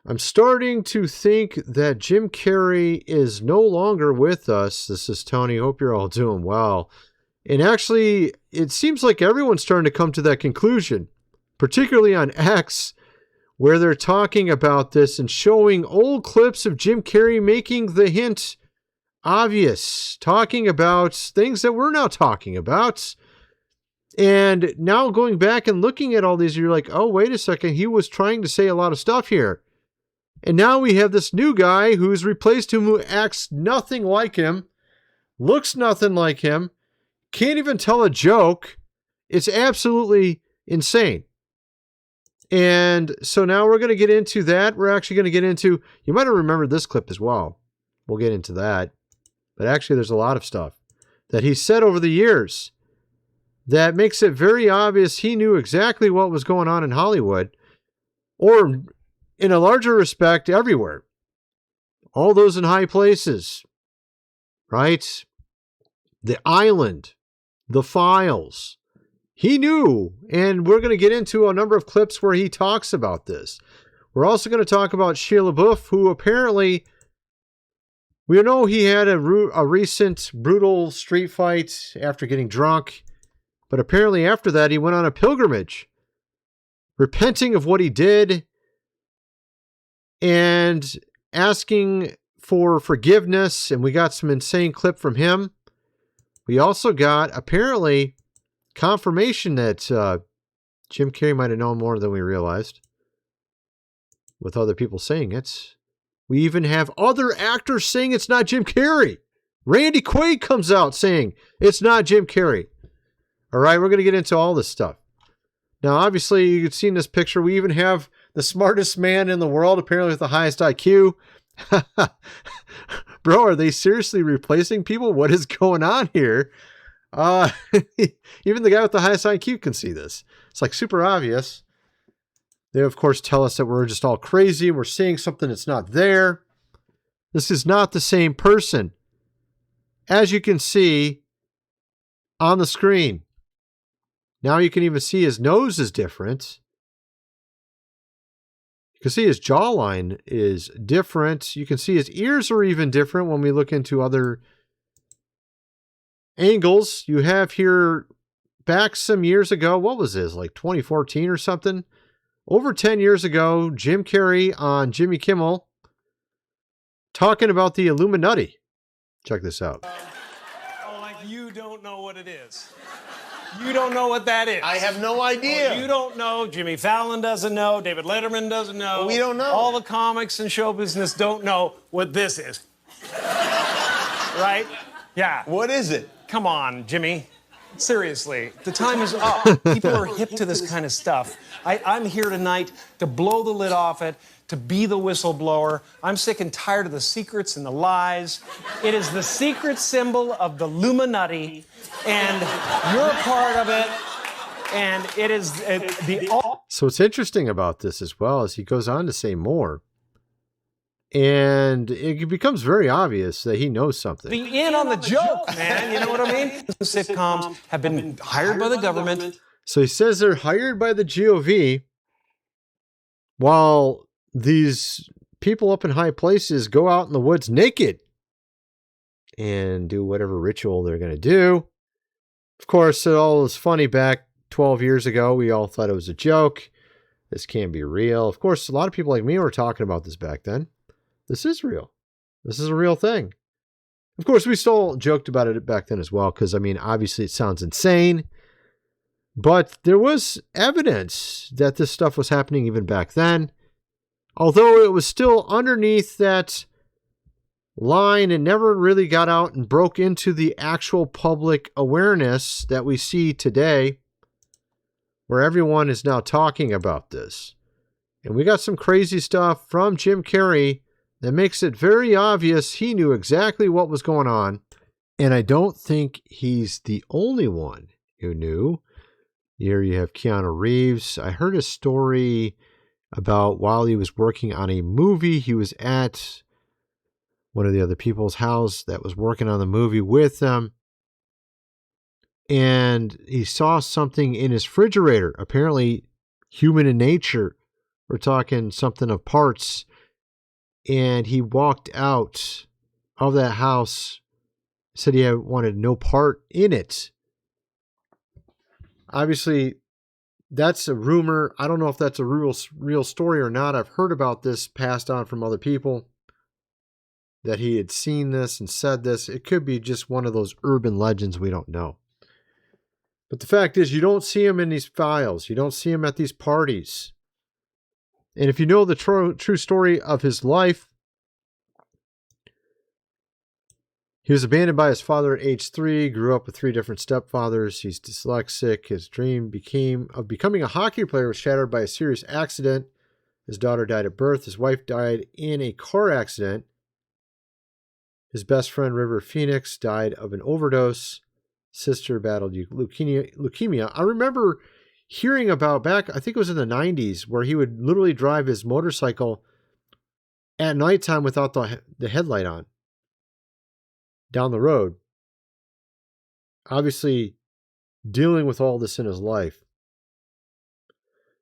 I'm starting to think that Jim Carrey is no longer with us. This is Tony. Hope you're all doing well. And actually, it seems like everyone's starting to come to that conclusion, particularly on X, where they're talking about this and showing old clips of Jim Carrey making the hint obvious, talking about things that we're not talking about. And now going back and looking at all these, you're like, oh, wait a second. He was trying to say a lot of stuff here. And now we have this new guy who's replaced him, who acts nothing like him, looks nothing like him, can't even tell a joke. It's absolutely insane. And so now we're going to get into that. We're actually going to get into, you might have remembered this clip as well. We'll get into that. But actually, there's a lot of stuff that he said over the years that makes it very obvious he knew exactly what was going on in Hollywood, or in a larger respect, everywhere. All those in high places, right? The Island, The Files. He knew, and we're going to get into a number of clips where he talks about this. We're also going to talk about Shia LaBeouf, who apparently, we know he had a recent brutal street fight after getting drunk, but apparently after that he went on a pilgrimage, repenting of what he did and asking for forgiveness, and we got some insane clip from him. We also got, apparently, confirmation that Jim Carrey might have known more than we realized, with other people saying it. We even have other actors saying it's not Jim Carrey. Randy Quaid comes out saying it's not Jim Carrey. All right, we're going to get into all this stuff. Now, obviously, you've seen this picture. We even have the smartest man in the world, apparently with the highest IQ. Bro, are they seriously replacing people? What is going on here? Even the guy with the highest IQ can see this. It's like super obvious. They, of course, tell us that we're just all crazy. We're seeing something that's not there. This is not the same person. As you can see on the screen. Now you can even see his nose is different. You can see his jawline is different. You can see his ears are even different when we look into other angles. You have here back some years ago. What was this? Like 2014 or something? Over 10 years ago, Jim Carrey on Jimmy Kimmel talking about the Illuminati. Check this out. Oh, like you don't know what it is. You don't know what that is. I have no idea. Oh, you don't know. Jimmy Fallon doesn't know. David Letterman doesn't know. We don't know. All the comics and show business don't know what this is. Right? Yeah. What is it? Come on, Jimmy. Seriously, the time is up. People are hip to this kind of stuff. I'm here tonight to blow the lid off it, to be the whistleblower. I'm sick and tired of the secrets and the lies. It is the secret symbol of the Illuminati, and you're a part of it, and it is So what's interesting about this as well is he goes on to say more. And it becomes very obvious that he knows something. Be in on the joke, man. You know what I mean? The sitcoms have been hired by the government. So he says they're hired by the GOV while these people up in high places go out in the woods naked and do whatever ritual they're going to do. Of course, it all was funny back 12 years ago. We all thought it was a joke. This can't be real. Of course, a lot of people like me were talking about this back then. This is real. This is a real thing. Of course, we still joked about it back then as well, because, I mean, obviously it sounds insane. But there was evidence that this stuff was happening even back then. Although it was still underneath that line and never really got out and broke into the actual public awareness that we see today, where everyone is now talking about this. And we got some crazy stuff from Jim Carrey that makes it very obvious he knew exactly what was going on. And I don't think he's the only one who knew. Here you have Keanu Reeves. I heard a story about while he was working on a movie, he was at one of the other people's house that was working on the movie with them. And he saw something in his refrigerator, apparently human in nature. We're talking something of parts and he walked out of that house, said he wanted no part in it. Obviously, that's a rumor. I don't know if that's a real story or not. I've heard about this passed on from other people, that he had seen this and said this. It could be just one of those urban legends we don't know. But the fact is, you don't see him in these files. You don't see him at these parties. And if you know the true story of his life, he was abandoned by his father at age 3, grew up with 3 different stepfathers. He's dyslexic. His dream of becoming a hockey player was shattered by a serious accident. His daughter died at birth. His wife died in a car accident. His best friend, River Phoenix, died of an overdose. Sister battled leukemia. I remember hearing about back, I think it was in the 90s, where he would literally drive his motorcycle at nighttime without the headlight on down the road. Obviously, dealing with all this in his life.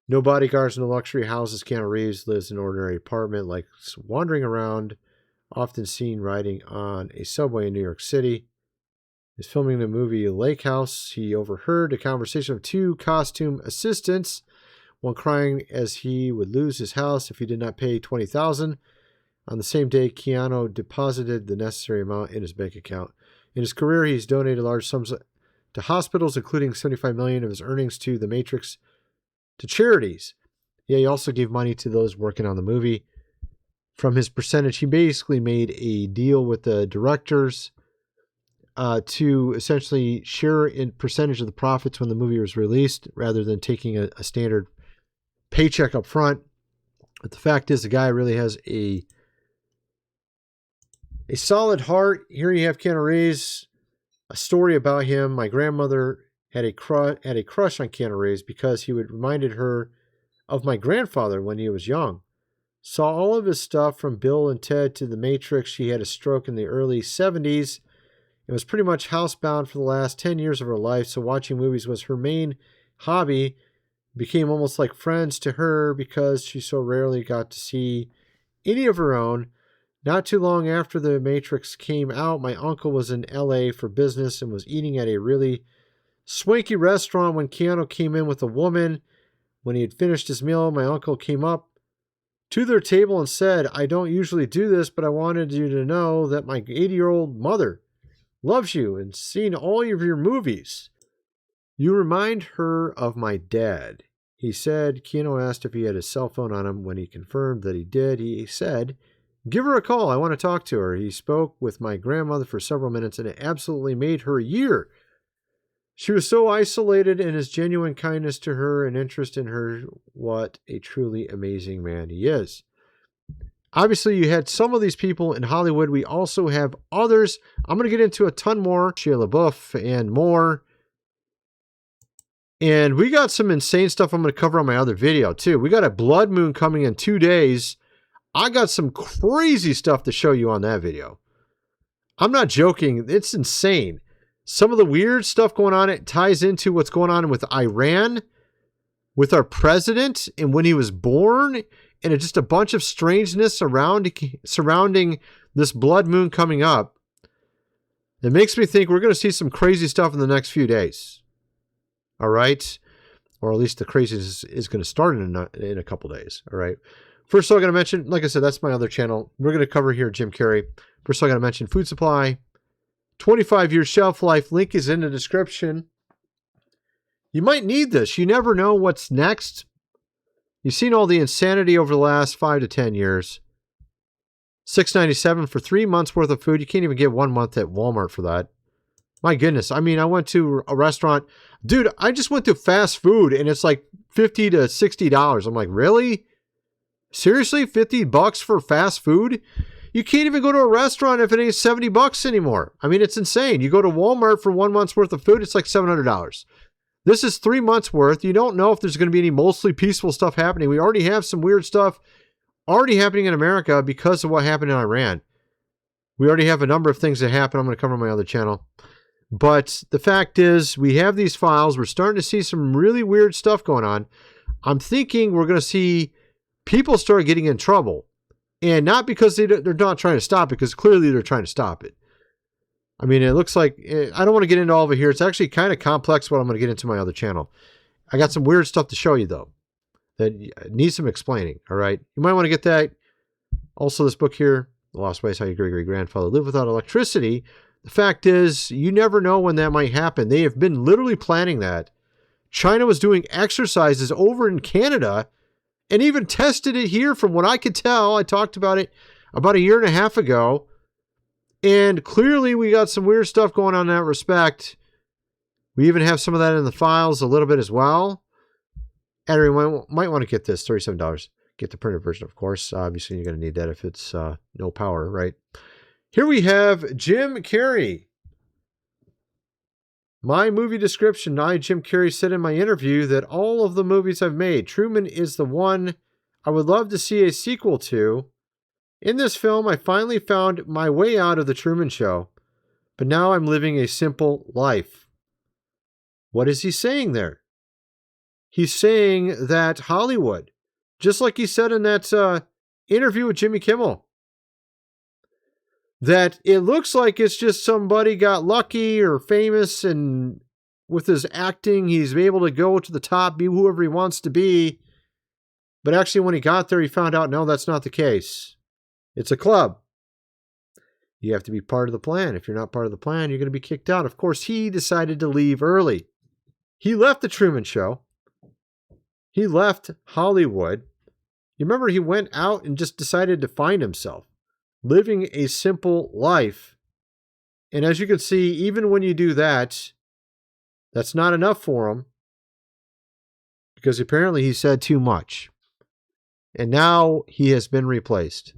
No bodyguards, no luxury houses. Keanu Reeves lives in an ordinary apartment, like wandering around, often seen riding on a subway in New York City. He's filming the movie Lake House. He overheard a conversation of 2 costume assistants, one crying as he would lose his house if he did not pay $20,000. On the same day, Keanu deposited the necessary amount in his bank account. In his career, he's donated large sums to hospitals, including $75 million of his earnings to The Matrix, to charities. Yeah, he also gave money to those working on the movie. From his percentage, he basically made a deal with the directors to essentially share in percentage of the profits when the movie was released, rather than taking a standard paycheck up front. But the fact is, the guy really has a solid heart. Here you have Keanu Reeves, a story about him. My grandmother had a crush on Keanu Reeves because he would reminded her of my grandfather when he was young. Saw all of his stuff from Bill and Ted to The Matrix. She had a stroke in the early 70s. It was pretty much housebound for the last 10 years of her life, so watching movies was her main hobby. Became almost like friends to her because she so rarely got to see any of her own. Not too long after The Matrix came out, my uncle was in LA for business and was eating at a really swanky restaurant when Keanu came in with a woman. When he had finished his meal, my uncle came up to their table and said, "I don't usually do this, but I wanted you to know that my 80-year-old mother loves you and seen all of your movies. You remind her of my dad." He said. Keanu asked if he had his cell phone on him. When he confirmed that he did, he said, "Give her a call. I want to talk to her." He spoke with my grandmother for several minutes, and it absolutely made her year. She was so isolated in his genuine kindness to her and interest in her. What a truly amazing man he is. Obviously, you had some of these people in Hollywood. We also have others. I'm going to get into a ton more. Shia LaBeouf and more. And we got some insane stuff I'm going to cover on my other video, too. We got a blood moon coming in 2 days. I got some crazy stuff to show you on that video. I'm not joking. It's insane. Some of the weird stuff going on, it ties into what's going on with Iran, with our president, and when he was born, and it's just a bunch of strangeness surrounding this blood moon coming up. It makes me think we're going to see some crazy stuff in the next few days. All right? Or at least the craziness is going to start in a couple days. All right? First of all, I'm going to mention, like I said, that's my other channel. We're going to cover here Jim Carrey. First of all, I'm going to mention food supply. 25-year shelf life. Link is in the description. You might need this. You never know what's next. You've seen all the insanity over the last 5 to 10 years. $6.97 for 3 months worth of food. You can't even get 1 month at Walmart for that. My goodness. I mean, I went to a restaurant. Dude, I just went to fast food and it's like $50 to $60. I'm like, really? Seriously? $50 for fast food? You can't even go to a restaurant if it ain't $70 anymore. I mean, it's insane. You go to Walmart for 1 month's worth of food, it's like $700. This is 3 months worth. You don't know if there's going to be any mostly peaceful stuff happening. We already have some weird stuff already happening in America because of what happened in Iran. We already have a number of things that happen. I'm going to cover on my other channel. But the fact is, we have these files. We're starting to see some really weird stuff going on. I'm thinking we're going to see people start getting in trouble. And not because they're not trying to stop it, because clearly they're trying to stop it. I mean, it looks like, I don't want to get into all of it here. It's actually kind of complex what I'm going to get into my other channel. I got some weird stuff to show you, though, that needs some explaining, all right? You might want to get that. Also, this book here, The Lost Ways, How Your Great-Great-Grandfather Lived Without Electricity. The fact is, you never know when that might happen. They have been literally planning that. China was doing exercises over in Canada and even tested it here from what I could tell. I talked about it about a year and a half ago. And clearly we got some weird stuff going on in that respect. We even have some of that in the files a little bit as well. And everyone might want to get this, $37. Get the printed version, of course. Obviously, you're going to need that if it's no power, right? Here we have Jim Carrey. My movie description. Jim Carrey said in my interview that all of the movies I've made, Truman is the one I would love to see a sequel to. In this film, I finally found my way out of the Truman Show, but now I'm living a simple life. What is he saying there? He's saying that Hollywood, just like he said in that interview with Jimmy Kimmel, that it looks like it's just somebody got lucky or famous, and with his acting, he's able to go to the top, be whoever he wants to be. But actually, when he got there, he found out, no, that's not the case. It's a club. You have to be part of the plan. If you're not part of the plan, you're going to be kicked out. Of course, he decided to leave early. He left the Truman Show. He left Hollywood. You remember, he went out and just decided to find himself, living a simple life. And as you can see, even when you do that, that's not enough for him, because apparently he said too much. And now he has been replaced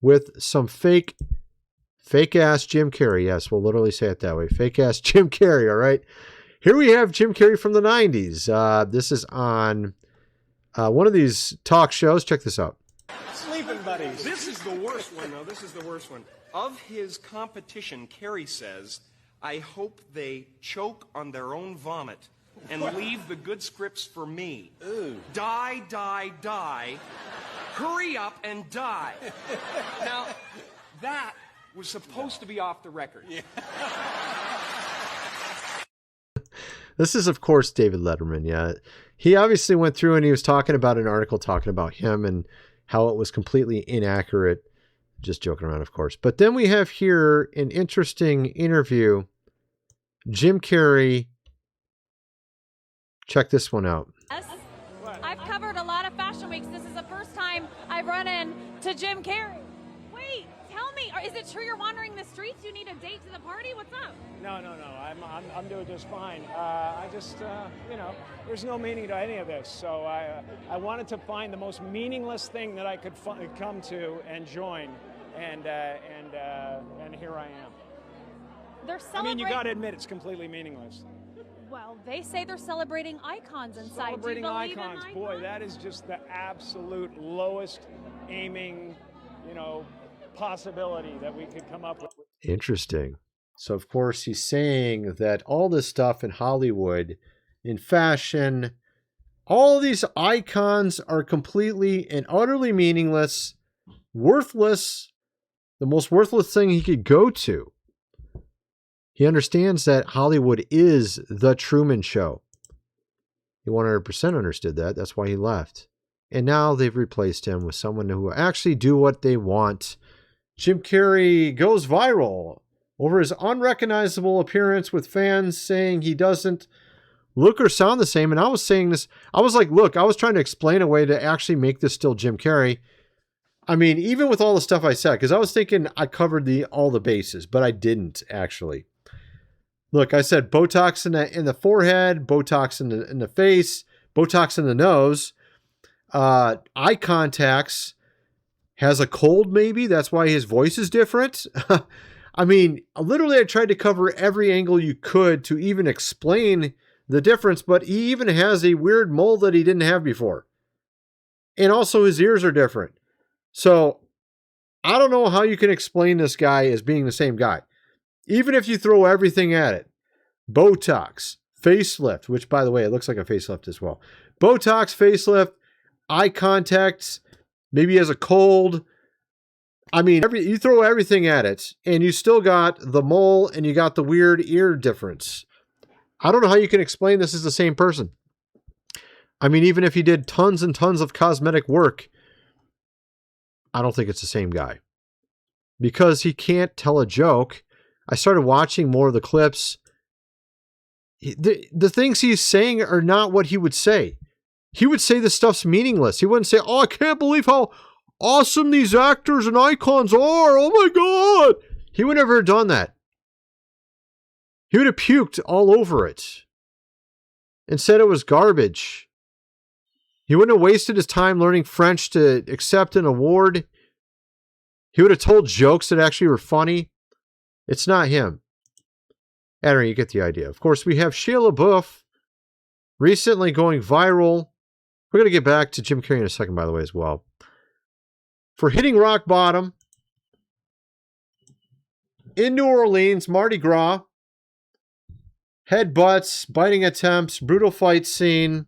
with some fake-ass Jim Carrey. Yes, we'll literally say it that way. Fake-ass Jim Carrey, all right? Here we have Jim Carrey from the 90s. This is on one of these talk shows. Check this out. Sleeping buddies. This is the worst one, though. This is the worst one. Of his competition, Carrey says, I hope they choke on their own vomit and leave the good scripts for me. Ooh. Die, die, die. Hurry up and die. Now, that was supposed to be off the record. Yeah. This is, of course, David Letterman. Yeah. He obviously went through and he was talking about an article talking about him and how it was completely inaccurate. Just joking around, of course. But then we have here an interesting interview. Jim Carrey. Check this one out. Yes. I've covered a lot of fashion weeks. This is the first time I've run into Jim Carrey. Wait, tell me, is it true you're wandering the streets? You need a date to the party? What's up? No. I'm doing just fine. I just, there's no meaning to any of this. So I wanted to find the most meaningless thing that I could come to and join, and here I am. They're celebrating. I mean, you got to admit it's completely meaningless. Well, they say they're celebrating icons inside. Celebrating Do you believe icons, in boy, that is just the absolute lowest aiming, possibility that we could come up with. Interesting. So, of course, he's saying that all this stuff in Hollywood, in fashion, all these icons are completely and utterly meaningless, worthless, the most worthless thing he could go to. He understands that Hollywood is the Truman Show. He 100% understood that. That's why he left. And now they've replaced him with someone who will actually do what they want. Jim Carrey goes viral over his unrecognizable appearance, with fans saying he doesn't look or sound the same. And I was saying this, I was like, look, I was trying to explain a way to actually make this still Jim Carrey. I mean, even with all the stuff I said, because I was thinking I covered all the bases, but I didn't actually. Look, I said Botox in the forehead, Botox in the face, Botox in the nose, eye contacts, has a cold maybe. That's why his voice is different. I mean, literally I tried to cover every angle you could to even explain the difference, but he even has a weird mole that he didn't have before. And also his ears are different. So I don't know how you can explain this guy as being the same guy. Even if you throw everything at it. Botox, facelift, which by the way, it looks like a facelift as well. Botox, facelift, eye contacts, maybe he has a cold, I mean, you throw everything at it, and you still got the mole, and you got the weird ear difference. I don't know how you can explain this as the same person. I mean, even if he did tons and tons of cosmetic work, I don't think it's the same guy. Because he can't tell a joke. I started watching more of the clips. The things he's saying are not what he would say. He would say this stuff's meaningless. He wouldn't say, oh, I can't believe how awesome these actors and icons are. Oh my God. He would never have done that. He would have puked all over it and said it was garbage. He wouldn't have wasted his time learning French to accept an award. He would have told jokes that actually were funny. It's not him. Anyway, you get the idea. Of course, we have Shia LaBeouf recently going viral. We're going to get back to Jim Carrey in a second, by the way, as well. For hitting rock bottom in New Orleans, Mardi Gras, headbutts, biting attempts, brutal fight scene.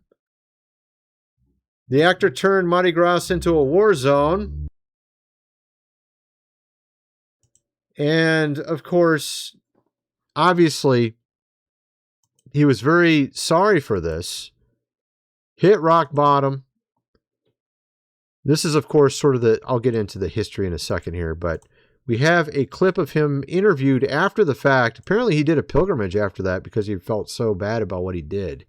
The actor turned Mardi Gras into a war zone. And, of course, obviously, he was very sorry for this. Hit rock bottom. This is, of course, sort of I'll get into the history in a second here, but we have a clip of him interviewed after the fact. Apparently, he did a pilgrimage after that because he felt so bad about what he did.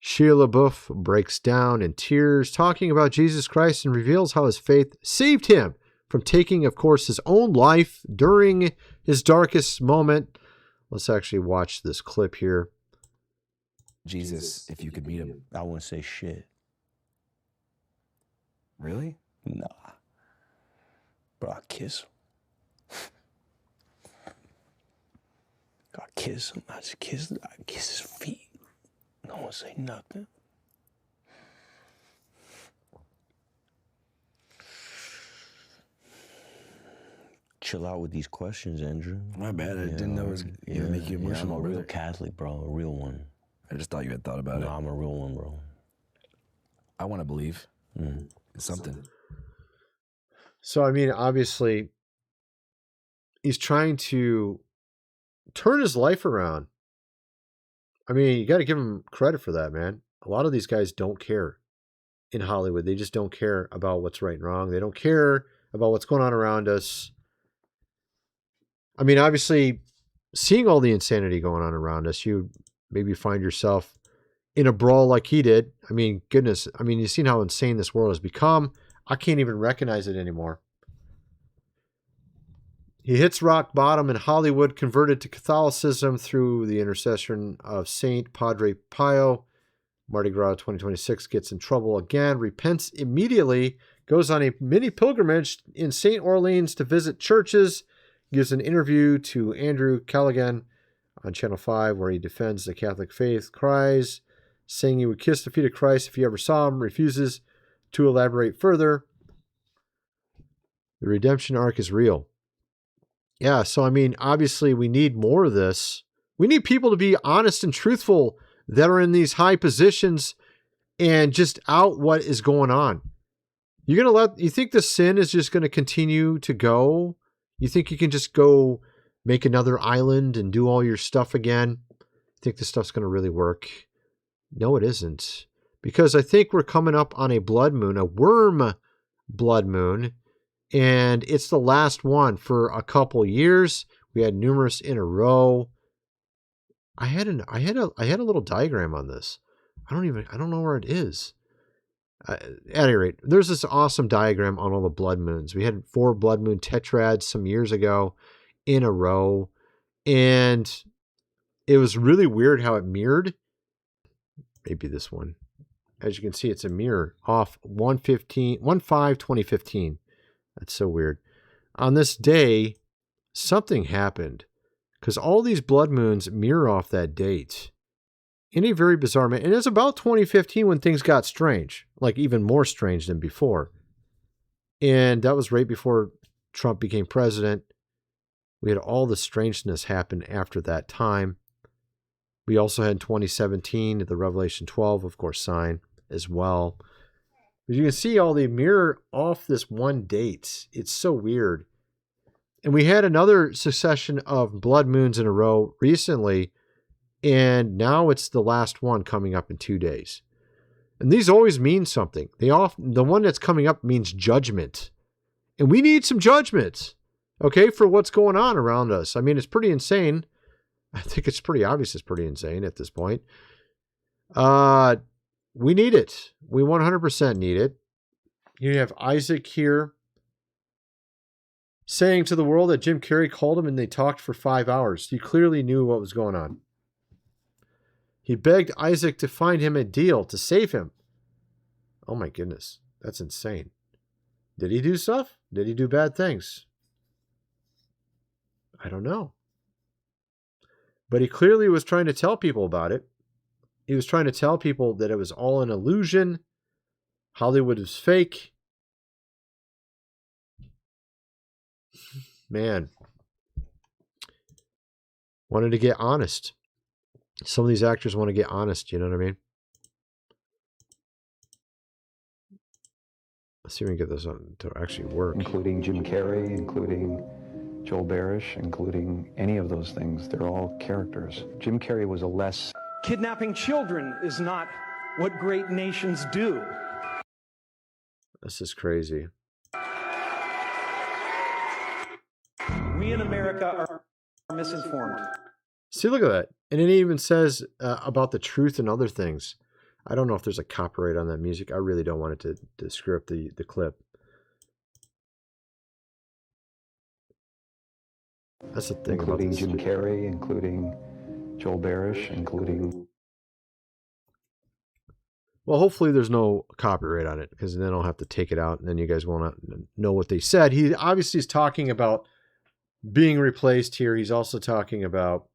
Shia LaBeouf breaks down in tears, talking about Jesus Christ, and reveals how his faith saved him from taking, of course, his own life during his darkest moment. Let's actually watch this clip here. Jesus, if you could meet him, I wouldn't say shit. really? Nah. Bro, I kiss him. I kiss him. I kiss his feet. No one say nothing. Chill out with these questions, Andrew. My bad. I didn't know it was gonna make you emotional. I'm a real brother. Catholic, bro. A real one. I just thought you had thought about No, it. I'm a real one, bro. I want to believe in something. So, I mean, obviously, he's trying to turn his life around. I mean, you got to give him credit for that, man. A lot of these guys don't care in Hollywood. They just don't care about what's right and wrong. They don't care about what's going on around us. I mean, obviously, seeing all the insanity going on around us, you maybe find yourself in a brawl like he did. I mean, goodness. I mean, you've seen how insane this world has become. I can't even recognize it anymore. He hits rock bottom in Hollywood, converted to Catholicism through the intercession of Saint Padre Pio. Mardi Gras 2026 gets in trouble again, repents immediately, goes on a mini pilgrimage in St. Orleans to visit churches, gives an interview to Andrew Callaghan on Channel 5 where he defends the Catholic faith, cries, saying he would kiss the feet of Christ if he ever saw him, refuses to elaborate further. The redemption arc is real. Yeah, so I mean, obviously we need more of this. We need people to be honest and truthful that are in these high positions and just out what is going on. You think the sin is just going to continue to go? You think you can just go make another island and do all your stuff again? You think this stuff's going to really work? No, it isn't. Because I think we're coming up on a blood moon, a worm blood moon, and it's the last one for a couple years. We had numerous in a row. I had a little diagram on this. I don't know where it is. At any rate, there's this awesome diagram on all the blood moons. We had 4 blood moon tetrads some years ago in a row, and it was really weird how it mirrored. Maybe this one. As you can see, it's a mirror off 1/5/2015. That's so weird. On this day, something happened because all these blood moons mirror off that date in a very bizarre manner. And it's about 2015 when things got strange, like even more strange than before. And that was right before Trump became president. We had all the strangeness happen after that time. We also had 2017, the Revelation 12, of course, sign as well. But you can see all they mirror off this one date. It's so weird. And we had another succession of blood moons in a row recently, and now it's the last one coming up in 2 days. And these always mean something. The one that's coming up means judgment. And we need some judgment, okay, for what's going on around us. I mean, it's pretty insane. I think it's pretty obvious it's pretty insane at this point. We need it. We 100% need it. You have Isaac here saying to the world that Jim Carrey called him and they talked for 5 hours. He clearly knew what was going on. He begged Isaac to find him a deal to save him. Oh my goodness. That's insane. Did he do stuff? Did he do bad things? I don't know. But he clearly was trying to tell people about it. He was trying to tell people that it was all an illusion. Hollywood is fake. Man. Wanted to get honest. Some of these actors want to get honest, you know what I mean? Let's see if we can get this on to actually work. Including Jim Carrey, including Joel Barish, including any of those things. They're all characters. Jim Carrey was a less... Kidnapping children is not what great nations do. This is crazy. We in America are misinformed. See, look at that. And it even says about the truth and other things. I don't know if there's a copyright on that music. I really don't want it to screw up the clip. That's the thing. Including Jim Carrey, including Joel Barish, including... Well, hopefully there's no copyright on it, because then I'll have to take it out and then you guys won't know what they said. He obviously is talking about being replaced here. He's also talking about,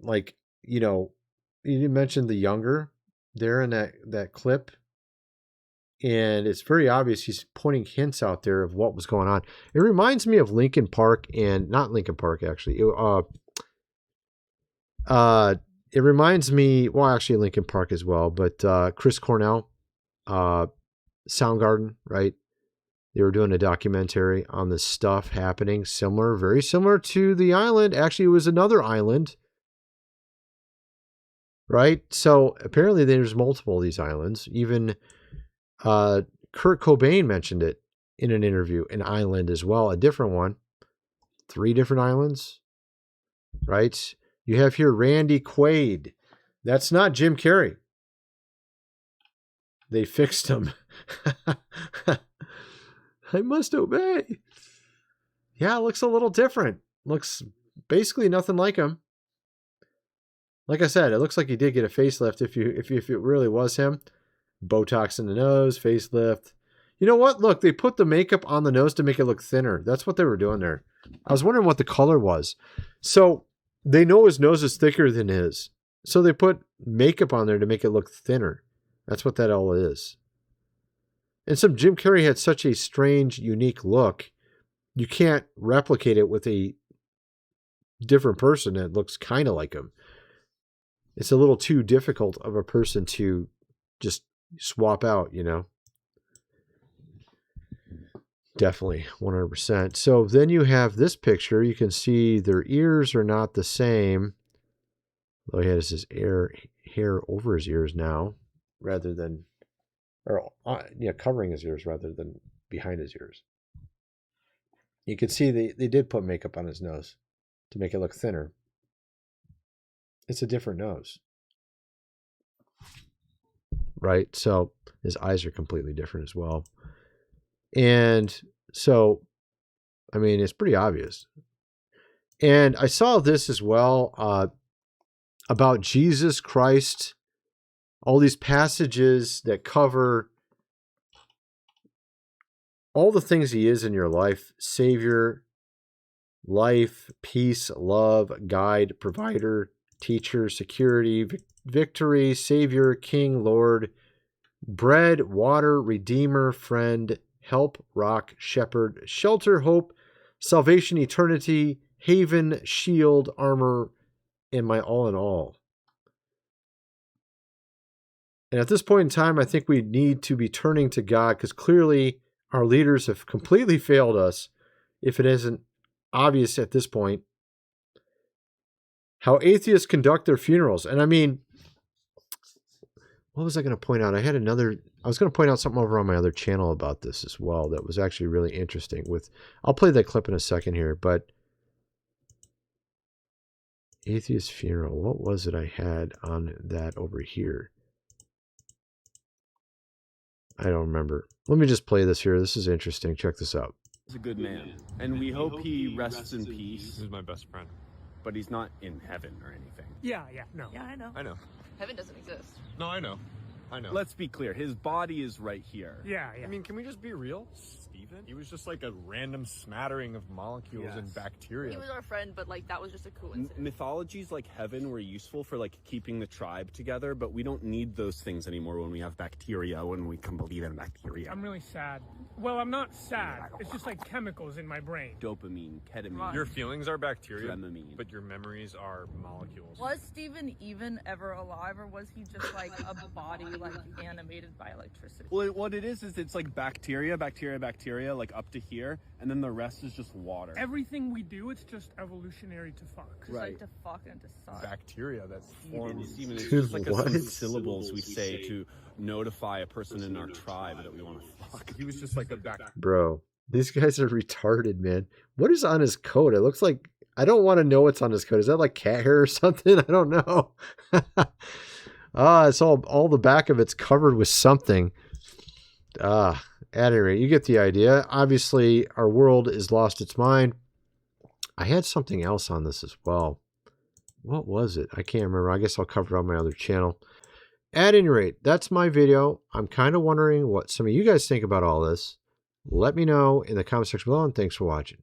like, you know, you mentioned the younger there in that clip. And it's very obvious he's pointing hints out there of what was going on. It reminds me of Linkin Park, and not Linkin Park, actually. It reminds me, well, actually Linkin Park as well, but Chris Cornell, Soundgarden, right? They were doing a documentary on this stuff happening, similar, very similar to the island. Actually, it was another island, right? So apparently there's multiple of these islands. Even Kurt Cobain mentioned it in an interview, an island as well, a different one. 3 different islands, right? You have here Randy Quaid. That's not Jim Carrey. They fixed him. I must obey. Yeah, it looks a little different. Looks basically nothing like him. Like I said, it looks like he did get a facelift if it really was him. Botox in the nose, facelift. You know what? Look, they put the makeup on the nose to make it look thinner. That's what they were doing there. I was wondering what the color was. So they know his nose is thicker than his. So they put makeup on there to make it look thinner. That's what that all is. And some Jim Carrey had such a strange, unique look. You can't replicate it with a different person that looks kind of like him. It's a little too difficult of a person to just swap out, you know. Definitely, 100%. So then you have this picture. You can see their ears are not the same. Though he has his hair over his ears now, rather than, or covering his ears rather than behind his ears. You can see they did put makeup on his nose to make it look thinner. It's a different nose. Right? So his eyes are completely different as well. And so, I mean, it's pretty obvious. And I saw this as well about Jesus Christ. All these passages that cover all the things he is in your life. Savior, life, peace, love, guide, provider, teacher, security, victory, Savior, King, Lord, bread, water, redeemer, friend, help, rock, shepherd, shelter, hope, salvation, eternity, haven, shield, armor, and my all in all. And at this point in time, I think we need to be turning to God, because clearly our leaders have completely failed us if it isn't obvious at this point, how atheists conduct their funerals. And I mean, what was I going to point out? I was going to point out something over on my other channel about this as well that was actually really interesting. I'll play that clip in a second here, but atheist funeral, what was it I had on that over here? I don't remember. Let me just play this here. This is interesting. Check this out. He's a good man, and we hope he rests in peace. He's my best friend. But he's not in heaven or anything. Yeah, no. Yeah, I know. I know. Heaven doesn't exist. No, I know. Let's be clear. His body is right here. Yeah. I mean, can we just be real? Steven? He was just like a random smattering of molecules and bacteria. He was our friend, but like that was just a coincidence. Mythologies like heaven were useful for like keeping the tribe together, but we don't need those things anymore when we have bacteria, when we can believe in bacteria. I'm really sad. Well, I'm not sad. It's just like chemicals in my brain. Dopamine, ketamine. Your feelings are bacteria, Dramamine. but your memories are molecules. Was Steven even ever alive, or was he just like a body like animated by electricity? Well, what it is it's like bacteria, like up to here, and then the rest is just water. Everything we do, it's just evolutionary to fuck. Just like to fuck and to suck. Bacteria that forms. Steven, it's just like some syllables we say to notify a person in our tribe that we want to fuck. He was just like a Bro, these guys are retarded, man. What is on his coat? It looks like, I don't want to know what's on his coat. Is that like cat hair or something? I don't know. It's all the back of it's covered with something. At any rate, you get the idea. Obviously, our world has lost its mind. I had something else on this as well. What was it? I can't remember. I guess I'll cover it on my other channel. At any rate, that's my video. I'm kind of wondering what some of you guys think about all this. Let me know in the comment section below, and thanks for watching.